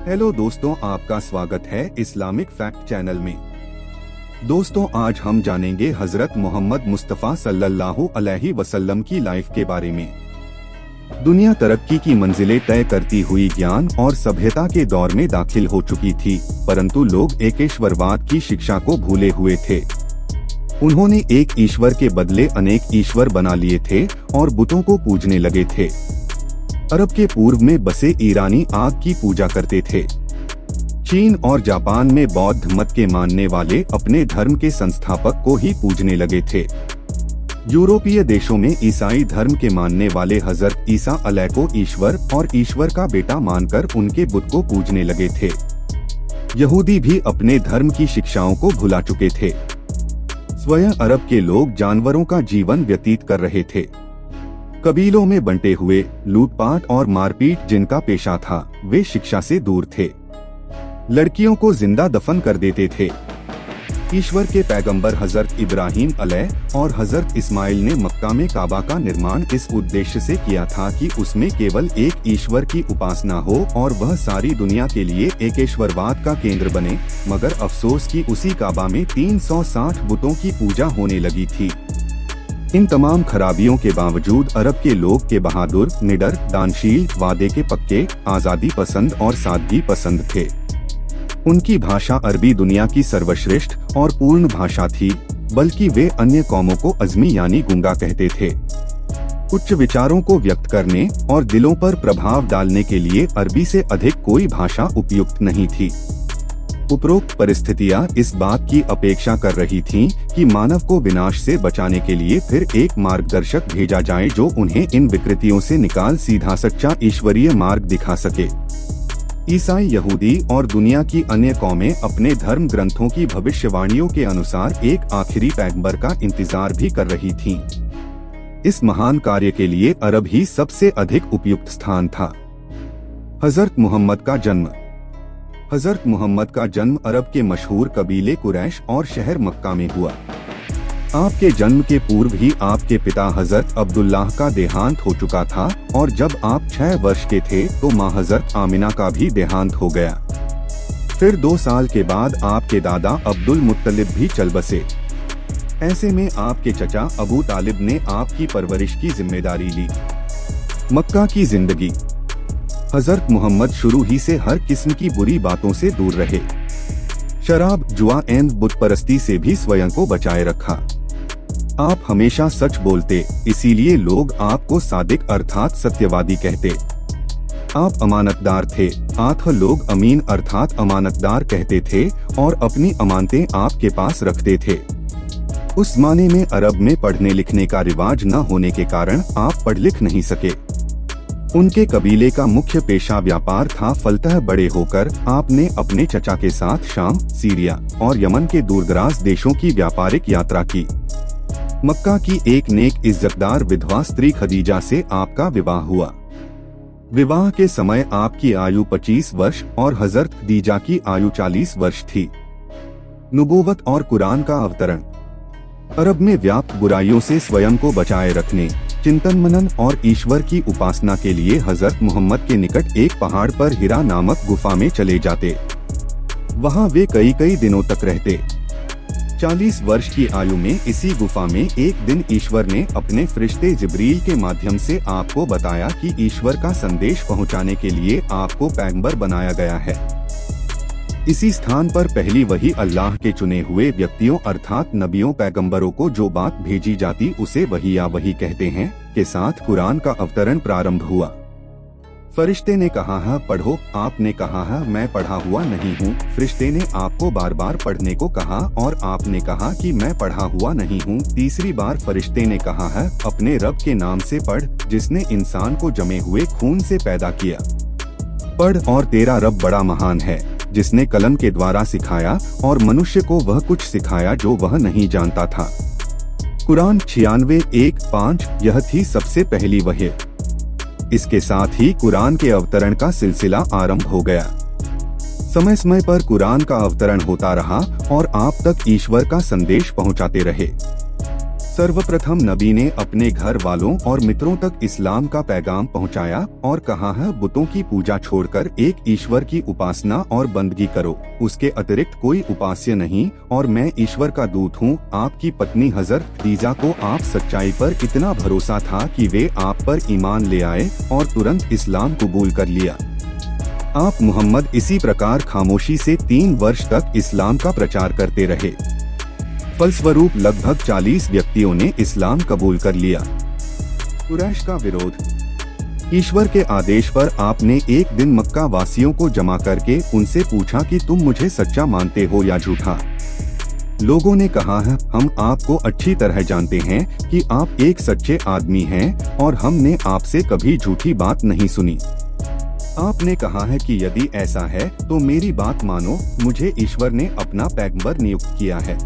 Hello दोस्तों, आपका स्वागत है इस्लामिक फैक्ट चैनल में। दोस्तों, आज हम जानेंगे हजरत मोहम्मद मुस्तफ़ा सल्लल्लाहु अलैहि वसल्लम की लाइफ के बारे में। दुनिया तरक्की की मंजिलें तय करती हुई ज्ञान और सभ्यता के दौर में दाखिल हो चुकी थी, परंतु लोग एकेश्वरवाद की शिक्षा को भूले हुए थे। उन्होंने एक ईश्वर के बदले अनेक ईश्वर बना लिए थे और बुतों को पूजने लगे थे। अरब के पूर्व में बसे ईरानी आग की पूजा करते थे। चीन और जापान में बौद्ध मत के मानने वाले अपने धर्म के संस्थापक को ही पूजने लगे थे। यूरोपीय देशों में ईसाई धर्म के मानने वाले हजरत ईसा अलैह को ईश्वर और ईश्वर का बेटा मानकर उनके बुत को पूजने लगे थे। यहूदी भी अपने धर्म की शिक्षाओं को भुला चुके थे। स्वयं अरब के लोग जानवरों का जीवन व्यतीत कर रहे थे। कबीलों में बंटे हुए, लूटपाट और मारपीट जिनका पेशा था, वे शिक्षा से दूर थे। लड़कियों को जिंदा दफन कर देते थे। ईश्वर के पैगंबर हजरत इब्राहिम अलैह और हजरत इस्माइल ने मक्का में काबा का निर्माण इस उद्देश्य से किया था कि उसमें केवल एक ईश्वर की उपासना हो और वह सारी दुनिया के लिए एकेश्वरवाद का केंद्र बने। मगर अफसोस कि उसी काबा में 360 बुतों की पूजा होने लगी थी। इन तमाम खराबियों के बावजूद अरब के लोग के बहादुर, निडर, दानशील, वादे के पक्के, आज़ादी पसंद और सादगी पसंद थे। उनकी भाषा अरबी दुनिया की सर्वश्रेष्ठ और पूर्ण भाषा थी, बल्कि वे अन्य कौमों को अज़मी यानी गूंगा कहते थे। उच्च विचारों को व्यक्त करने और दिलों पर प्रभाव डालने के लिए अरबी से अधिक कोई भाषा उपयुक्त नहीं थी। उपरोक्त परिस्थितियां इस बात की अपेक्षा कर रही थीं कि मानव को विनाश से बचाने के लिए फिर एक मार्गदर्शक भेजा जाए जो उन्हें इन विकृतियों से निकाल सीधा सच्चा ईश्वरीय मार्ग दिखा सके। ईसाई, यहूदी और दुनिया की अन्य कौमें अपने धर्म ग्रंथों की भविष्यवाणियों के अनुसार एक आखिरी पैगंबर का इंतजार भी कर रही थीं। इस महान कार्य के लिए अरब ही सबसे अधिक उपयुक्त स्थान था। हजरत मोहम्मद का जन्म। हजरत मोहम्मद का जन्म अरब के मशहूर कबीले कुरैश और शहर मक्का में हुआ। आपके जन्म के पूर्व ही आपके पिता हजरत अब्दुल्लाह का देहांत हो चुका था और जब आप 6 वर्ष के थे तो माँ हजरत आमिना का भी देहांत हो गया। फिर 2 साल के बाद आपके दादा अब्दुल मुत्तलिब भी चल बसे। ऐसे में आपके चचा अबू तालिब ने आपकी परवरिश की जिम्मेदारी ली। मक्का की जिंदगी। हजरत मोहम्मद शुरू ही से हर किस्म की बुरी बातों से दूर रहे। शराब, जुआ एवं बुत परस्ती से भी स्वयं को बचाए रखा। आप हमेशा सच बोलते, इसीलिए लोग आपको सादिक अर्थात सत्यवादी कहते। आप अमानतदार थे, आठ लोग अमीन अर्थात अमानतदार कहते थे और अपनी अमानतें आपके पास रखते थे। उस जमाने में अरब में पढ़ने लिखने का रिवाज न होने के कारण आप पढ़ लिख नहीं सके। उनके कबीले का मुख्य पेशा व्यापार था, फलतः बड़े होकर आपने अपने चचा के साथ शाम, सीरिया और यमन के दूरदराज देशों की व्यापारिक यात्रा की। मक्का की एक नेक इज्जतदार विधवा स्त्री खदीजा से आपका विवाह हुआ। विवाह के समय आपकी आयु 25 वर्ष और हजरत खदीजा की आयु 40 वर्ष थी। नुबुव्वत और कुरान का अवतरण। अरब में व्याप्त बुराइयों से स्वयं को बचाए रखने, चिंतन मनन और ईश्वर की उपासना के लिए हजरत मोहम्मद के निकट एक पहाड़ पर हिरा नामक गुफा में चले जाते। वहां वे कई दिनों तक रहते। 40 वर्ष की आयु में इसी गुफा में एक दिन ईश्वर ने अपने फरिश्ते जिब्रील के माध्यम से आपको बताया कि ईश्वर का संदेश पहुंचाने के लिए आपको पैगंबर बनाया गया है। इसी स्थान पर पहली वही अल्लाह के चुने हुए व्यक्तियों अर्थात नबियों पैगंबरों को जो बात भेजी जाती उसे वही या वही कहते हैं के साथ कुरान का अवतरण प्रारंभ हुआ। फरिश्ते ने कहा है पढ़ो, आपने कहा है मैं पढ़ा हुआ नहीं हूँ। फरिश्ते ने आपको बार बार पढ़ने को कहा और आपने कहा कि मैं पढ़ा हुआ नहीं हूँ। तीसरी बार फरिश्ते ने कहा है अपने रब के नाम से पढ़, जिसने इंसान को जमे हुए खून से पैदा किया। पढ़ और तेरा रब बड़ा महान है, जिसने कलम के द्वारा सिखाया और मनुष्य को वह कुछ सिखाया जो वह नहीं जानता था। कुरान 96:1-5 यह थी सबसे पहली वही। इसके साथ ही कुरान के अवतरण का सिलसिला आरंभ हो गया। समय समय पर कुरान का अवतरण होता रहा और आप तक ईश्वर का संदेश पहुंचाते रहे। सर्वप्रथम नबी ने अपने घर वालों और मित्रों तक इस्लाम का पैगाम पहुंचाया और कहा है, बुतों की पूजा छोड़कर एक ईश्वर की उपासना और बंदगी करो, उसके अतिरिक्त कोई उपास्य नहीं, और मैं ईश्वर का दूत हूँ। आपकी पत्नी हजरत खदीजा को आप सच्चाई पर इतना भरोसा था कि वे आप पर ईमान ले आए और तुरंत इस्लाम कबूल कर लिया। आप मोहम्मद इसी प्रकार खामोशी से 3 वर्ष तक इस्लाम का प्रचार करते रहे। फलस्वरूप लगभग 40 व्यक्तियों ने इस्लाम कबूल कर लिया। कुरैश का विरोध। ईश्वर के आदेश पर आपने एक दिन मक्का वासियों को जमा करके उनसे पूछा कि तुम मुझे सच्चा मानते हो या झूठा। लोगों ने कहा है, हम आपको अच्छी तरह जानते हैं कि आप एक सच्चे आदमी हैं और हमने आपसे कभी झूठी बात नहीं सुनी। आपने कहा है कि यदि ऐसा है तो मेरी बात मानो, मुझे ईश्वर ने अपना पैगंबर नियुक्त किया है।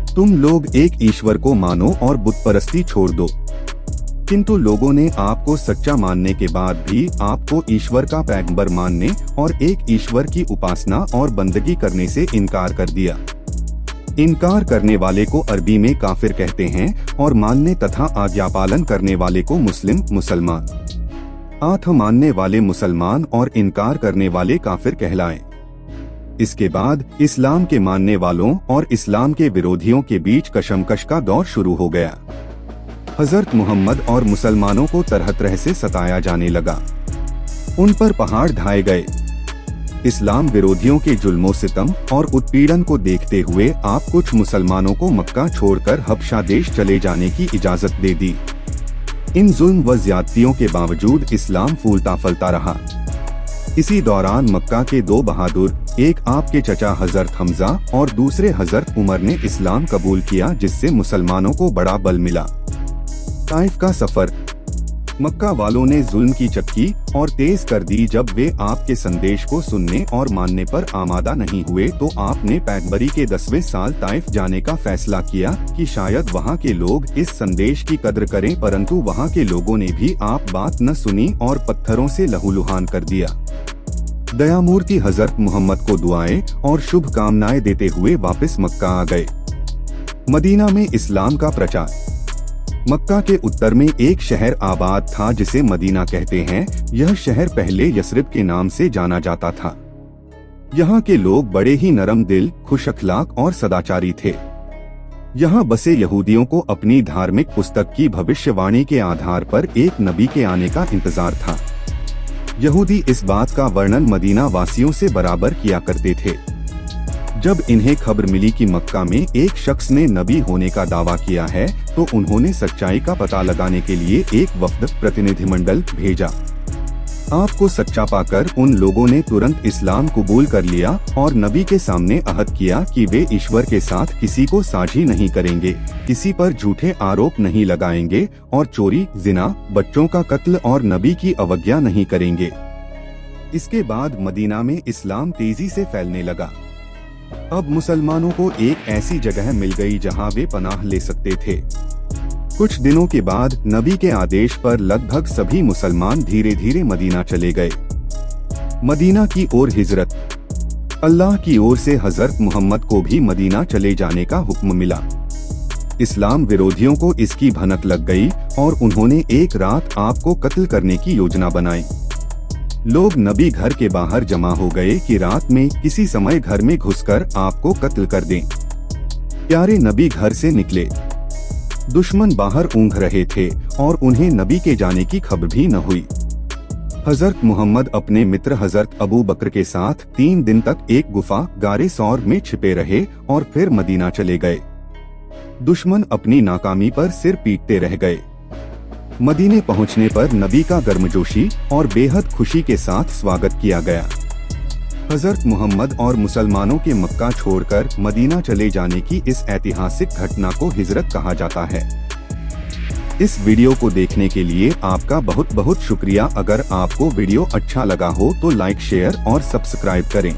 तुम लोग एक ईश्वर को मानो और बुत परस्ती छोड़ दो। किंतु लोगों ने आपको सच्चा मानने के बाद भी आपको ईश्वर का पैगंबर मानने और एक ईश्वर की उपासना और बंदगी करने से इनकार कर दिया। इनकार करने वाले को अरबी में काफिर कहते हैं और मानने तथा आज्ञापालन करने वाले को मुसलमान। आठ मानने वाले मुसलमान और इनकार करने वाले काफिर कहलाए। इसके बाद इस्लाम के मानने वालों और इस्लाम के विरोधियों के बीच कशमकश का दौर शुरू हो गया। हजरत मोहम्मद और मुसलमानों को तरह तरह से सताया जाने लगा। उन पर पहाड़ ढाए गए। इस्लाम विरोधियों के जुल्मों सितम और उत्पीड़न को देखते हुए आप कुछ मुसलमानों को मक्का छोड़कर हबशा देश चले जाने की इजाजत दे दी। इन जुल्म व ज्यादतियों के बावजूद इस्लाम फूलता फलता रहा। इसी दौरान मक्का के 2 बहादुर, एक आपके चचा हजरत हमजा और दूसरे हजरत उमर ने इस्लाम कबूल किया, जिससे मुसलमानों को बड़ा बल मिला। ताइफ का सफर। मक्का वालों ने जुल्म की चक्की और तेज कर दी। जब वे आपके संदेश को सुनने और मानने पर आमादा नहीं हुए तो आपने पैगंबरी के 10वें साल ताइफ जाने का फैसला किया कि शायद वहाँ के लोग इस संदेश की कद्र करें, परंतु वहाँ के लोगों ने भी आप बात न सुनी और पत्थरों से लहूलुहान कर दिया। दयामूर्ति हजरत मोहम्मद को दुआएं और शुभकामनाएं देते हुए वापस मक्का आ गए। मदीना में इस्लाम का प्रचार। मक्का के उत्तर में एक शहर आबाद था जिसे मदीना कहते हैं। यह शहर पहले यसरिब के नाम से जाना जाता था। यहाँ के लोग बड़े ही नरम दिल, खुश अखलाक और सदाचारी थे। यहाँ बसे यहूदियों को अपनी धार्मिक पुस्तक की भविष्यवाणी के आधार पर एक नबी के आने का इंतजार था। यहूदी इस बात का वर्णन मदीना वासियों से बराबर किया करते थे। जब इन्हें खबर मिली कि मक्का में एक शख्स ने नबी होने का दावा किया है तो उन्होंने सच्चाई का पता लगाने के लिए एक वफ्द प्रतिनिधिमंडल भेजा। आपको सच्चा पाकर उन लोगों ने तुरंत इस्लाम कबूल कर लिया और नबी के सामने अहद किया कि वे ईश्वर के साथ किसी को साझी नहीं करेंगे, किसी पर झूठे आरोप नहीं लगाएंगे और चोरी, जिना, बच्चों का कत्ल और नबी की अवज्ञा नहीं करेंगे। इसके बाद मदीना में इस्लाम तेजी से फैलने लगा। अब मुसलमानों को एक ऐसी जगह मिल गई जहां वे पनाह ले सकते थे। कुछ दिनों के बाद नबी के आदेश पर लगभग सभी मुसलमान धीरे धीरे मदीना चले गए। मदीना की ओर हिजरत। अल्लाह की ओर से हजरत मोहम्मद को भी मदीना चले जाने का हुक्म मिला। इस्लाम विरोधियों को इसकी भनक लग गई और उन्होंने एक रात आपको कत्ल करने की योजना बनाई। लोग नबी घर के बाहर जमा हो गए कि रात में किसी समय घर में घुसकर आपको कत्ल कर दें। प्यारे नबी घर से निकले। दुश्मन बाहर ऊँघ रहे थे और उन्हें नबी के जाने की खबर भी न हुई। हजरत मोहम्मद अपने मित्र हजरत अबू बकर के साथ 3 दिन तक एक गुफा गारे सौर में छिपे रहे और फिर मदीना चले गए। दुश्मन अपनी नाकामी पर सिर पीटते रह गए। मदीने पहुंचने पर नबी का गर्मजोशी और बेहद खुशी के साथ स्वागत किया गया। हजरत मोहम्मद और मुसलमानों के मक्का छोड़कर मदीना चले जाने की इस ऐतिहासिक घटना को हिजरत कहा जाता है। इस वीडियो को देखने के लिए आपका बहुत बहुत शुक्रिया। अगर आपको वीडियो अच्छा लगा हो तो लाइक, शेयर और सब्सक्राइब करें।